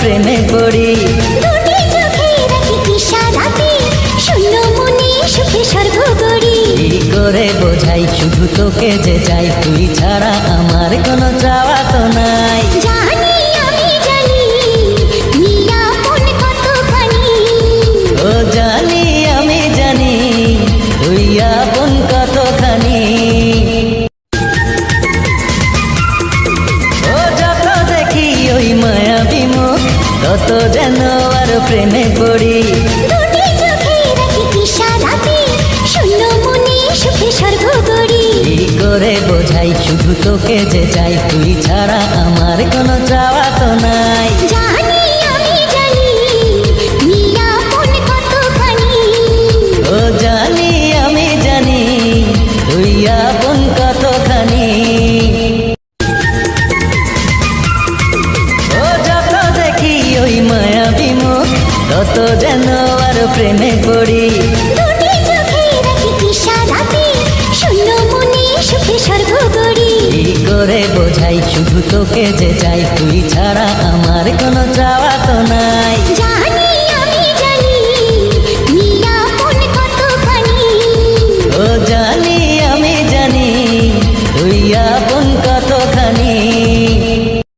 প্রেমে পড়ি। দুটি চোখে রাখি ইশারাতে শূন্য মনে সুখে স্বর্গ গড়ি। কি করে বোঝাই শুধু তোকে যে চাই, তুই ছাড়া আমার কোনো চাওয়া তো নাই। জানি আমি জানি তুই আপন কতখানি। ও জানি আমি জানি তুই আপন কতখানি। ও যত দেখি ওই মায়াবী মুখ, তত যেন আর প্রেমে পড়ি। দুটি চোখে রাখি ইশারাতে শূন্য মনে সুখে স্বর্গ গড়ি। কি করে বোঝাই শুধু তোকে যে চাই, তুই ছাড়া আমার কোনো চাওয়া তো নাই। জানি আমি জানি তুই আপন কতখানি। ও জানি আমি জানি তুই আপন কতখানি। ও যত দেখি ওই মায়াবী মুখ, তত যেন আর প্রেমে পড়ি। দুটি চোখে রাখি ইশারাতে শূন্য মনে সুখে স্বর্গ গড়ি। কি করে বোঝাই শুধু তোকে যে চাই, তুই ছাড়া আমার কোনো চাওয়া তো নাই।